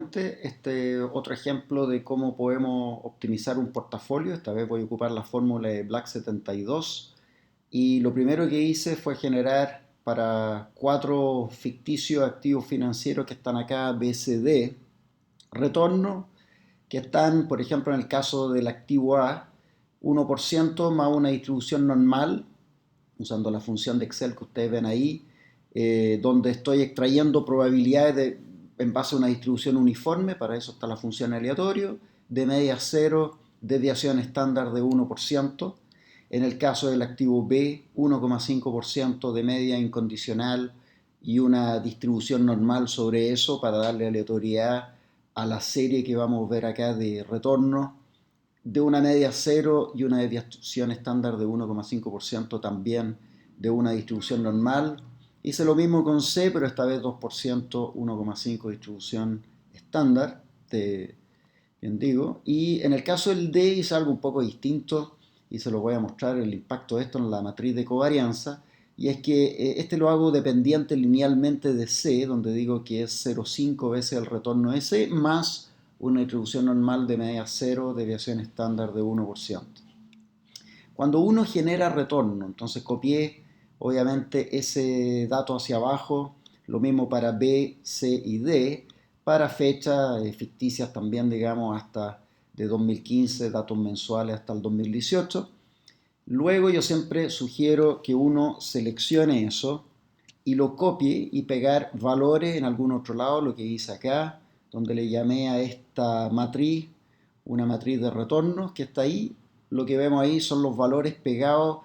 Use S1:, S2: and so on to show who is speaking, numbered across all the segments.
S1: Este otro ejemplo de cómo podemos optimizar un portafolio. Esta vez voy a ocupar la fórmula de Black 72 y lo primero que hice fue generar para cuatro ficticios activos financieros que están acá, BCD, retorno, que están, por ejemplo, en el caso del activo A, 1% más una distribución normal, usando la función de Excel que ustedes ven ahí, donde estoy extrayendo probabilidades en base a una distribución uniforme. Para eso está la función aleatorio, de media cero, desviación estándar de 1%. En el caso del activo B, 1,5% de media incondicional y una distribución normal sobre eso para darle aleatoriedad a la serie que vamos a ver acá de retorno, de una media cero y una desviación estándar de 1,5% también de una distribución normal. Hice lo mismo con C, pero esta vez 2%, 1,5% distribución estándar, bien digo. Y en el caso del D hice algo un poco distinto y se lo voy a mostrar el impacto de esto en la matriz de covarianza. Y es que este lo hago dependiente linealmente de C, donde digo que es 0,5 veces el retorno de C, más una distribución normal de media cero, desviación estándar de 1%. Cuando uno genera retorno, entonces copié obviamente ese dato hacia abajo, lo mismo para B, C y D, para fechas ficticias también, digamos, hasta de 2015, datos mensuales hasta el 2018. Luego yo siempre sugiero que uno seleccione eso y lo copie y pegar valores en algún otro lado, lo que hice acá, donde le llamé a esta matriz una matriz de retornos que está ahí. Lo que vemos ahí son los valores pegados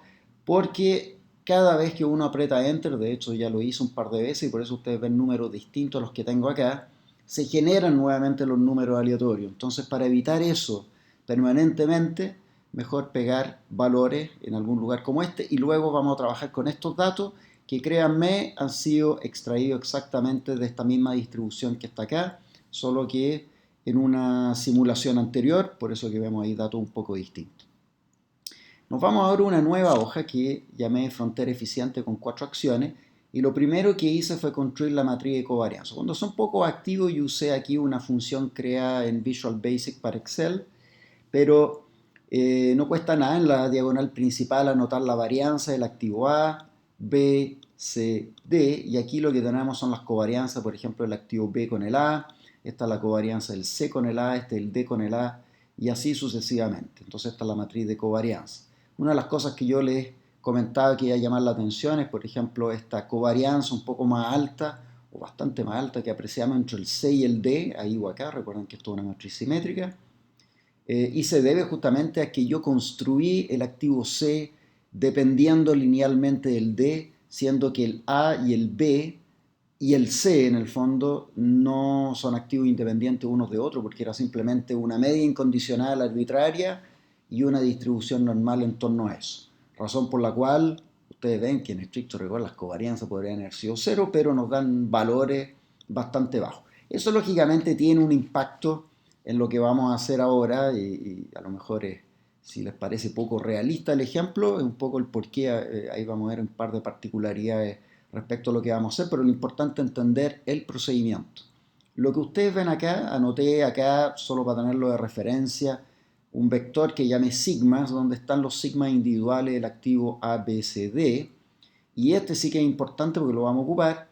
S1: porque cada vez que uno aprieta Enter, de hecho ya lo hice un par de veces y por eso ustedes ven números distintos a los que tengo acá, se generan nuevamente los números aleatorios. Entonces, para evitar eso permanentemente, mejor pegar valores en algún lugar como este y luego vamos a trabajar con estos datos que, créanme, han sido extraídos exactamente de esta misma distribución que está acá, solo que en una simulación anterior, por eso que vemos ahí datos un poco distintos. Nos vamos ahora a una nueva hoja que llamé frontera eficiente con 4 acciones y lo primero que hice fue construir la matriz de covarianza. Cuando son poco activos yo usé aquí una función creada en Visual Basic para Excel, pero no cuesta nada en la diagonal principal anotar la varianza del activo A, B, C, D, y aquí lo que tenemos son las covarianzas, por ejemplo, el activo B con el A, esta es la covarianza del C con el A, este es el D con el A, y así sucesivamente. Entonces esta es la matriz de covarianza. Una de las cosas que yo les comentaba que iba a llamar la atención es, por ejemplo, esta covarianza un poco más alta, o bastante más alta, que apreciamos entre el C y el D, ahí o acá, recuerden que esto es una matriz simétrica, y se debe justamente a que yo construí el activo C dependiendo linealmente del D, siendo que el A y el B y el C en el fondo no son activos independientes unos de otros, porque era simplemente una media incondicional arbitraria y una distribución normal en torno a eso. Razón por la cual ustedes ven que en estricto rigor las covarianzas podrían haber sido cero, pero nos dan valores bastante bajos. Eso lógicamente tiene un impacto en lo que vamos a hacer ahora y a lo mejor si les parece poco realista el ejemplo, es un poco el porqué, ahí vamos a ver un par de particularidades respecto a lo que vamos a hacer, pero lo importante es entender el procedimiento. Lo que ustedes ven acá, anoté acá solo para tenerlo de referencia, un vector que llame sigmas, donde están los sigmas individuales del activo A, B, C, D, y este sí que es importante porque lo vamos a ocupar,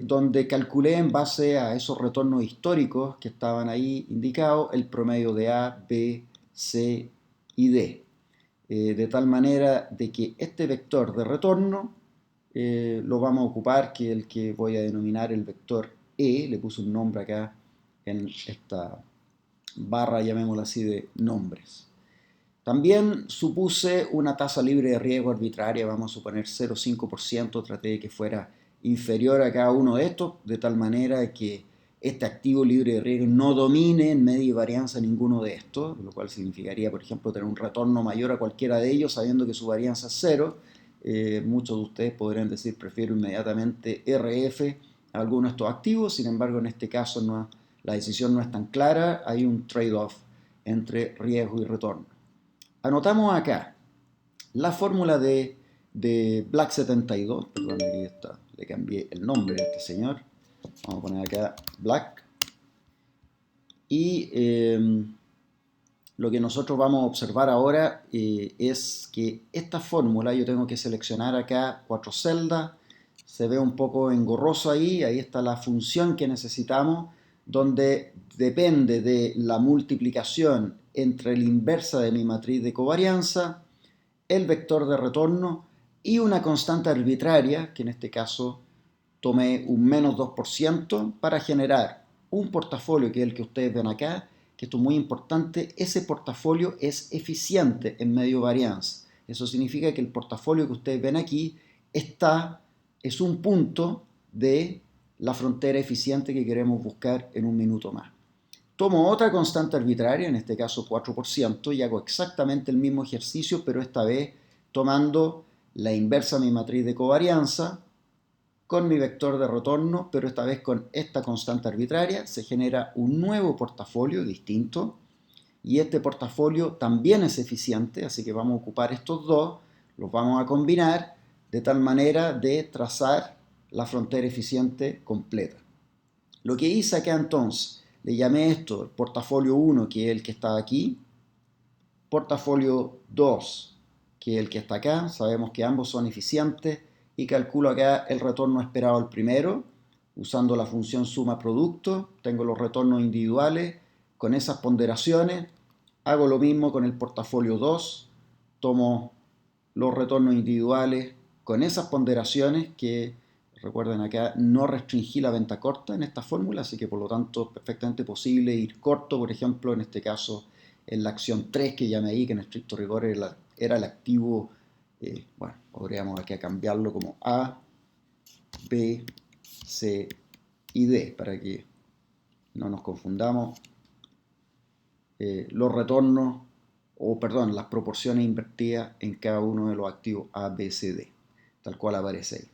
S1: donde calculé en base a esos retornos históricos que estaban ahí indicados el promedio de A, B, C y D. De tal manera de que este vector de retorno lo vamos a ocupar, que es el que voy a denominar el vector E, le puse un nombre acá en esta barra, llamémosla así, de nombres. También supuse una tasa libre de riesgo arbitraria, vamos a suponer 0,5%, traté de que fuera inferior a cada uno de estos, de tal manera que este activo libre de riesgo no domine en media y varianza ninguno de estos, lo cual significaría, por ejemplo, tener un retorno mayor a cualquiera de ellos, sabiendo que su varianza es cero. Muchos de ustedes podrían decir, prefiero inmediatamente RF a alguno de estos activos, sin embargo, en este caso la decisión no es tan clara, hay un trade-off entre riesgo y retorno. Anotamos acá la fórmula de Black 72, perdón, aquí está, le cambié el nombre a este señor, vamos a poner acá Black Y lo que nosotros vamos a observar ahora es que esta fórmula, yo tengo que seleccionar acá 4 celdas, se ve un poco engorroso ahí está la función que necesitamos, donde depende de la multiplicación entre la inversa de mi matriz de covarianza, el vector de retorno y una constante arbitraria, que en este caso tomé un menos 2% para generar un portafolio que es el que ustedes ven acá, que esto es muy importante, ese portafolio es eficiente en medio variance. Eso significa que el portafolio que ustedes ven aquí es un punto de la frontera eficiente que queremos buscar en un minuto más. Tomo otra constante arbitraria, en este caso 4%, y hago exactamente el mismo ejercicio, pero esta vez tomando la inversa de mi matriz de covarianza, con mi vector de retorno, pero esta vez con esta constante arbitraria, se genera un nuevo portafolio distinto y este portafolio también es eficiente, así que vamos a ocupar estos dos, los vamos a combinar de tal manera de trazar la frontera eficiente completa. Lo que hice acá entonces, le llamé esto el portafolio 1, que es el que está aquí, portafolio 2, que es el que está acá, sabemos que ambos son eficientes y calculo acá el retorno esperado al primero, usando la función suma producto, tengo los retornos individuales, con esas ponderaciones, hago lo mismo con el portafolio 2, tomo los retornos individuales con esas ponderaciones que, recuerden acá, no restringí la venta corta en esta fórmula, así que por lo tanto es perfectamente posible ir corto, por ejemplo, en este caso en la acción 3 que llamé ahí, que en estricto rigor era el activo, bueno, podríamos aquí cambiarlo como A, B, C y D, para que no nos confundamos. Los retornos, o perdón, las proporciones invertidas en cada uno de los activos A, B, C, D, tal cual aparece ahí.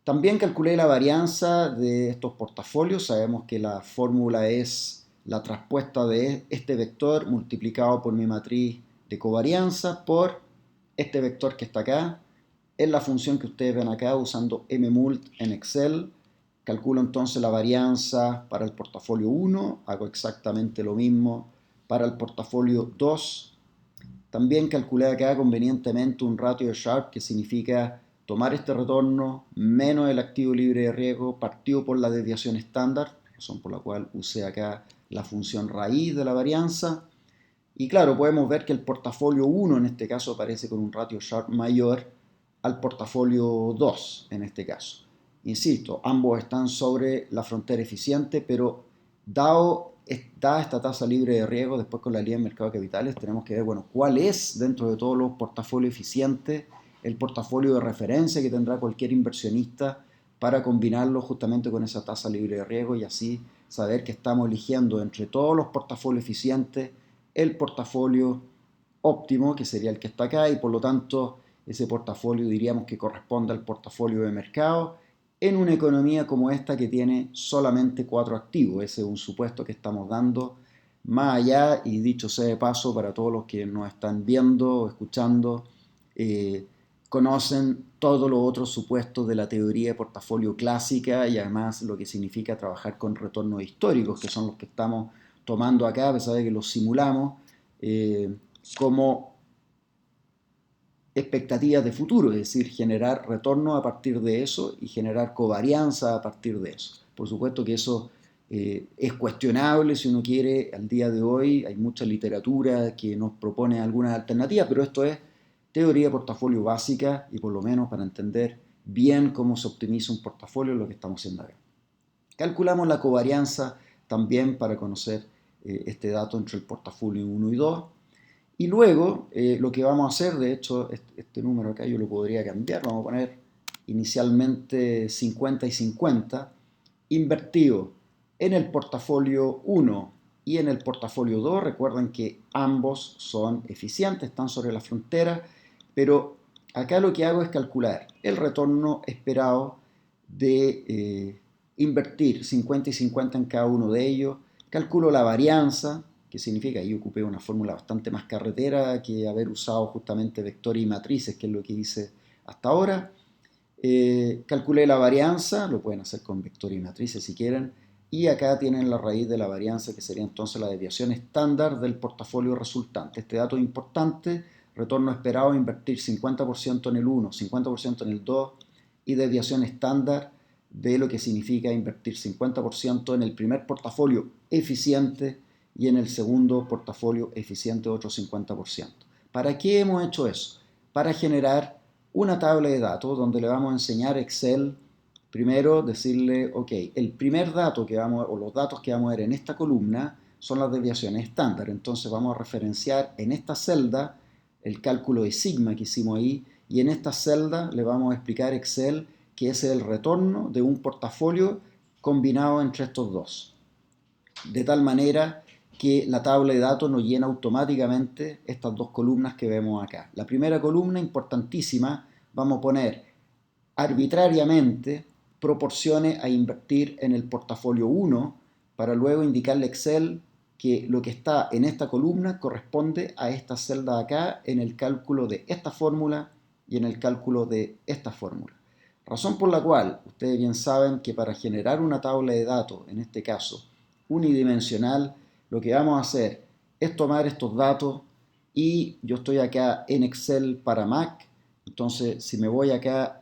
S1: También calculé la varianza de estos portafolios. Sabemos que la fórmula es la traspuesta de este vector multiplicado por mi matriz de covarianza por este vector que está acá. Es la función que ustedes ven acá usando mmult en Excel. Calculo entonces la varianza para el portafolio 1. Hago exactamente lo mismo para el portafolio 2. También calculé acá convenientemente un ratio de Sharpe, que significa tomar este retorno menos el activo libre de riesgo partido por la desviación estándar, razón por la cual usé acá la función raíz de la varianza. Y claro, podemos ver que el portafolio 1 en este caso aparece con un ratio Sharpe mayor al portafolio 2 en este caso. Insisto, ambos están sobre la frontera eficiente, pero dado esta tasa libre de riesgo, después con la ley de mercado de capitales, tenemos que ver, bueno, cuál es dentro de todos los portafolios eficientes el portafolio de referencia que tendrá cualquier inversionista para combinarlo justamente con esa tasa libre de riesgo y así saber que estamos eligiendo entre todos los portafolios eficientes el portafolio óptimo, que sería el que está acá, y por lo tanto ese portafolio diríamos que corresponde al portafolio de mercado en una economía como esta que tiene solamente 4 activos. Ese es un supuesto que estamos dando más allá, y dicho sea de paso, para todos los que nos están viendo o escuchando, eh, conocen todos los otros supuestos de la teoría de portafolio clásica y además lo que significa trabajar con retornos históricos, que son los que estamos tomando acá, a pesar de que los simulamos, como expectativas de futuro, es decir, generar retorno a partir de eso y generar covarianza a partir de eso. Por supuesto que eso es cuestionable si uno quiere, al día de hoy hay mucha literatura que nos propone algunas alternativas, pero esto es teoría de portafolio básica y por lo menos para entender bien cómo se optimiza un portafolio es lo que estamos haciendo acá. Calculamos la covarianza también para conocer este dato entre el portafolio 1 y 2. Y luego lo que vamos a hacer, de hecho, este número acá yo lo podría cambiar, vamos a poner inicialmente 50 y 50, invertido en el portafolio 1 y en el portafolio 2. Recuerden que ambos son eficientes, están sobre la frontera, pero acá lo que hago es calcular el retorno esperado de invertir 50 y 50 en cada uno de ellos, calculo la varianza, que significa, ahí ocupé una fórmula bastante más carretera que haber usado justamente vectores y matrices, que es lo que hice hasta ahora. Calculé la varianza, lo pueden hacer con vectores y matrices si quieren, y acá tienen la raíz de la varianza, que sería entonces la desviación estándar del portafolio resultante. Este dato es importante: retorno esperado, invertir 50% en el 1, 50% en el 2, y desviación estándar de lo que significa invertir 50% en el primer portafolio eficiente y en el segundo portafolio eficiente otro 50%. ¿Para qué hemos hecho eso? Para generar una tabla de datos donde le vamos a enseñar a Excel. Primero decirle, ok, el primer dato que vamos, o los datos que vamos a ver en esta columna son las desviaciones estándar. Entonces vamos a referenciar en esta celda el cálculo de sigma que hicimos ahí, y en esta celda le vamos a explicar a Excel que es el retorno de un portafolio combinado entre estos dos. De tal manera que la tabla de datos nos llena automáticamente estas dos columnas que vemos acá. La primera columna, importantísima, vamos a poner arbitrariamente proporciones a invertir en el portafolio 1, para luego indicarle a Excel que lo que está en esta columna corresponde a esta celda de acá en el cálculo de esta fórmula y en el cálculo de esta fórmula. Razón por la cual ustedes bien saben que para generar una tabla de datos, en este caso unidimensional, lo que vamos a hacer es tomar estos datos, y yo estoy acá en Excel para Mac. Entonces, si me voy acá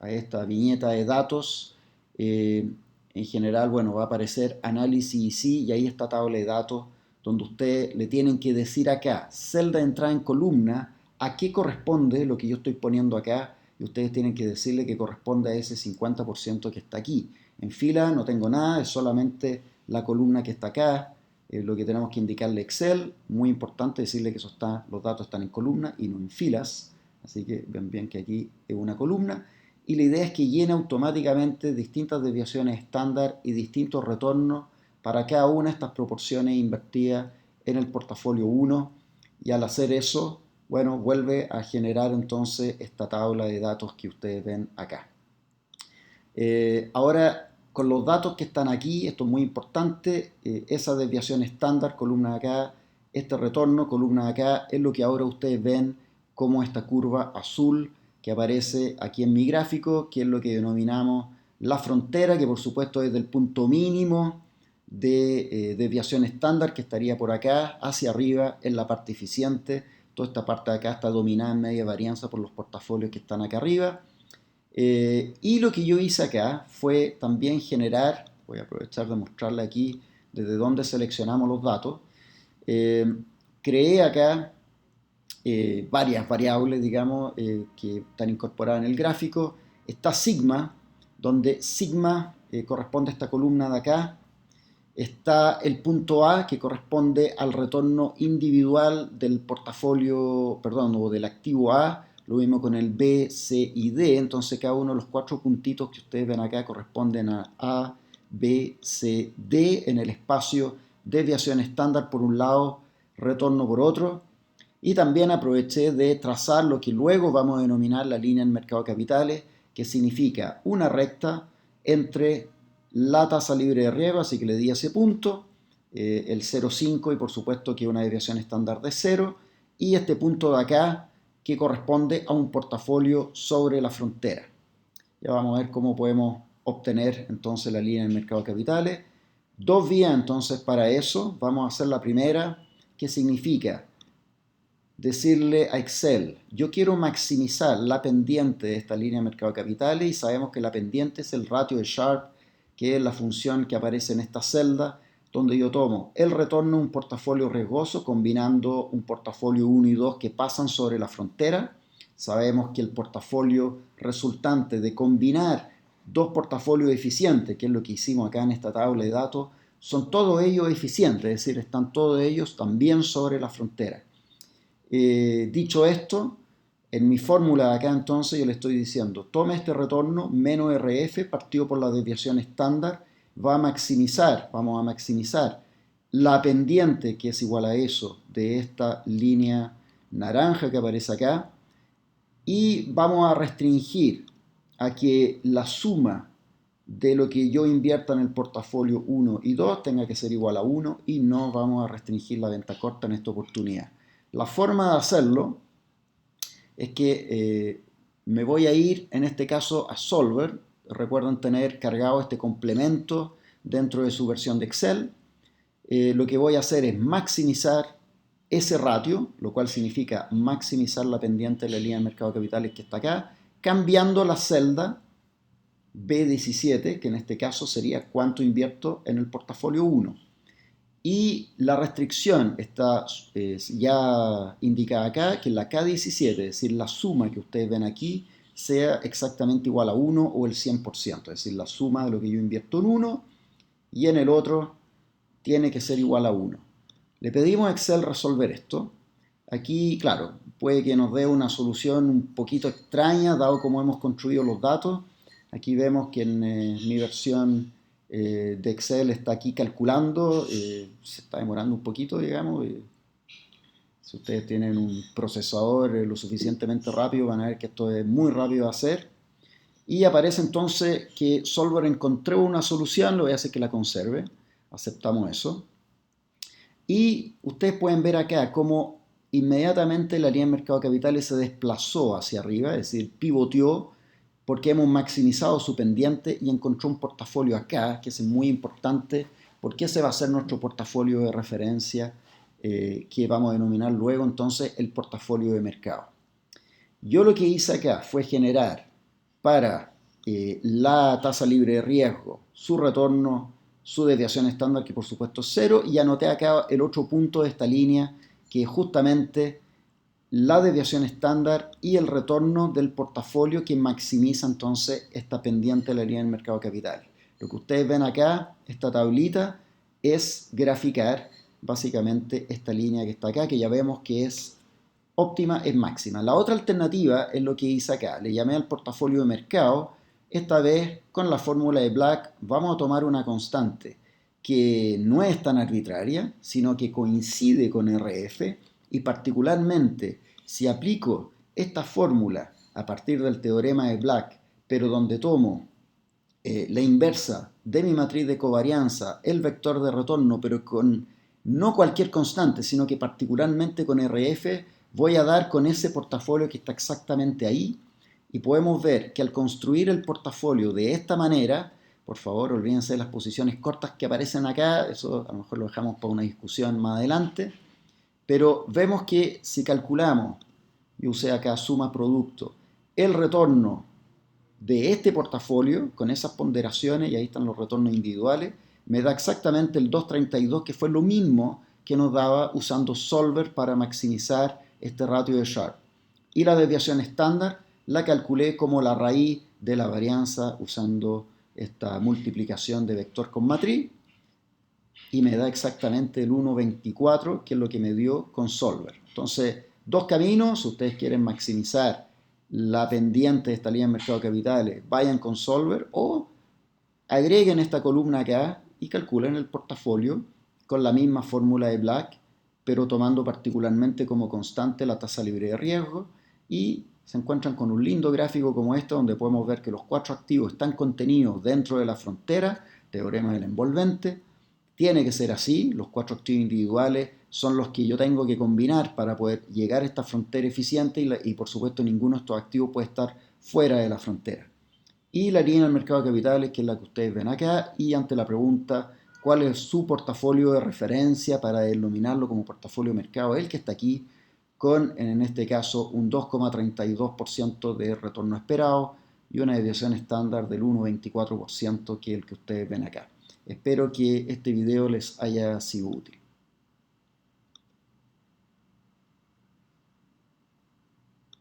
S1: a esta viñeta de datos, en general, bueno, va a aparecer análisis y sí, y ahí está tabla de datos, donde ustedes le tienen que decir acá, celda de entrada en columna, a qué corresponde lo que yo estoy poniendo acá, y ustedes tienen que decirle que corresponde a ese 50% que está aquí. En fila no tengo nada, es solamente la columna que está acá, lo que tenemos que indicarle a Excel. Muy importante decirle que los datos están en columna y no en filas, así que ven bien que aquí es una columna, y la idea es que llene automáticamente distintas desviaciones estándar y distintos retornos para cada una de estas proporciones invertidas en el portafolio 1, y al hacer eso, bueno, vuelve a generar entonces esta tabla de datos que ustedes ven acá. Ahora, con los datos que están aquí, esto es muy importante, esa desviación estándar, columna de acá, este retorno, columna de acá, es lo que ahora ustedes ven como esta curva azul que aparece aquí en mi gráfico, que es lo que denominamos la frontera, que por supuesto es del punto mínimo de desviación estándar, que estaría por acá, hacia arriba, en la parte eficiente. Toda esta parte de acá está dominada en media varianza por los portafolios que están acá arriba. Y lo que yo hice acá fue también generar, voy a aprovechar de mostrarle aquí desde dónde seleccionamos los datos. eh, Creé acá varias variables, digamos, que están incorporadas en el gráfico. Está sigma, donde sigma corresponde a esta columna de acá. Está el punto A, que corresponde al retorno individual del portafolio, perdón, o del activo A. Lo mismo con el B, C y D. Entonces cada uno de los 4 puntitos que ustedes ven acá corresponden a B, C, D en el espacio desviación estándar por un lado, retorno por otro. Y también aproveché de trazar lo que luego vamos a denominar la línea en mercado de capitales, que significa una recta entre la tasa libre de riesgo, así que le di ese punto, el 0,5, y por supuesto que una desviación estándar de 0, y este punto de acá que corresponde a un portafolio sobre la frontera. Ya vamos a ver cómo podemos obtener entonces la línea en mercado de capitales. Dos vías entonces para eso. Vamos a hacer la primera, que significa decirle a Excel, yo quiero maximizar la pendiente de esta línea de mercado de capitales, y sabemos que la pendiente es el ratio de Sharpe, que es la función que aparece en esta celda, donde yo tomo el retorno de un portafolio riesgoso combinando un portafolio 1 y 2 que pasan sobre la frontera. Sabemos que el portafolio resultante de combinar dos portafolios eficientes, que es lo que hicimos acá en esta tabla de datos, son todos ellos eficientes, es decir, están todos ellos también sobre la frontera. Dicho esto, en mi fórmula de acá entonces yo le estoy diciendo, tome este retorno menos RF partido por la desviación estándar, vamos a maximizar la pendiente, que es igual a eso, de esta línea naranja que aparece acá, y vamos a restringir a que la suma de lo que yo invierta en el portafolio 1 y 2 tenga que ser igual a 1, y no vamos a restringir la venta corta en esta oportunidad. La forma de hacerlo es que me voy a ir en este caso a Solver. Recuerden tener cargado este complemento dentro de su versión de Excel. Lo que voy a hacer es maximizar ese ratio, lo cual significa maximizar la pendiente de la línea de mercado de capitales que está acá, cambiando la celda B17, que en este caso sería cuánto invierto en el portafolio 1. Y la restricción está ya indicada acá, que la K17, es decir, la suma que ustedes ven aquí, sea exactamente igual a 1 o el 100%, es decir, la suma de lo que yo invierto en uno y en el otro tiene que ser igual a 1. Le pedimos a Excel resolver esto. Aquí, claro, puede que nos dé una solución un poquito extraña, dado cómo hemos construido los datos. Aquí vemos que en mi versión de Excel está aquí calculando, se está demorando un poquito, digamos. Si ustedes tienen un procesador lo suficientemente rápido, van a ver que esto es muy rápido de hacer. Y aparece entonces que Solver encontró una solución, lo voy a hacer que la conserve. Aceptamos eso. Y ustedes pueden ver acá cómo inmediatamente la línea de mercado de capitales se desplazó hacia arriba, es decir, pivoteó porque hemos maximizado su pendiente y encontró un portafolio acá, que es muy importante, porque ese va a ser nuestro portafolio de referencia que vamos a denominar luego entonces el portafolio de mercado. Yo lo que hice acá fue generar para la tasa libre de riesgo, su retorno, su desviación estándar, que por supuesto es cero, y anoté acá el otro punto de esta línea, que es justamente la desviación estándar y el retorno del portafolio que maximiza entonces esta pendiente de la línea del mercado de capitales. Lo que ustedes ven acá, esta tablita, es graficar básicamente esta línea que está acá, que ya vemos que es óptima, es máxima. La otra alternativa es lo que hice acá. Le llamé al portafolio de mercado. Esta vez con la fórmula de Black vamos a tomar una constante que no es tan arbitraria, sino que coincide con RF, y particularmente si aplico esta fórmula a partir del teorema de Black, pero donde tomo la inversa de mi matriz de covarianza, el vector de retorno, pero con no cualquier constante, sino que particularmente con RF, voy a dar con ese portafolio que está exactamente ahí, y podemos ver que al construir el portafolio de esta manera, por favor olvídense de las posiciones cortas que aparecen acá, eso a lo mejor lo dejamos para una discusión más adelante, pero vemos que si calculamos, yo usé acá suma producto, el retorno de este portafolio, con esas ponderaciones, y ahí están los retornos individuales, me da exactamente el 2.32, que fue lo mismo que nos daba usando Solver para maximizar este ratio de Sharpe. Y la desviación estándar la calculé como la raíz de la varianza usando esta multiplicación de vector con matriz, y me da exactamente el 1.24, que es lo que me dio con Solver. Entonces, dos caminos: si ustedes quieren maximizar la pendiente de esta línea de mercado de capitales, vayan con Solver, o agreguen esta columna acá y calculen el portafolio con la misma fórmula de Black, pero tomando particularmente como constante la tasa libre de riesgo, y se encuentran con un lindo gráfico como este, donde podemos ver que los cuatro activos están contenidos dentro de la frontera, teorema del envolvente. Tiene que ser así, los cuatro activos individuales son los que yo tengo que combinar para poder llegar a esta frontera eficiente, y por supuesto ninguno de estos activos puede estar fuera de la frontera. Y la línea del mercado de capitales, que es la que ustedes ven acá, y ante la pregunta cuál es su portafolio de referencia para denominarlo como portafolio de mercado, el que está aquí, con en este caso un 2.32% de retorno esperado y una desviación estándar del 1.24%, que es el que ustedes ven acá. Espero que este video les haya sido útil.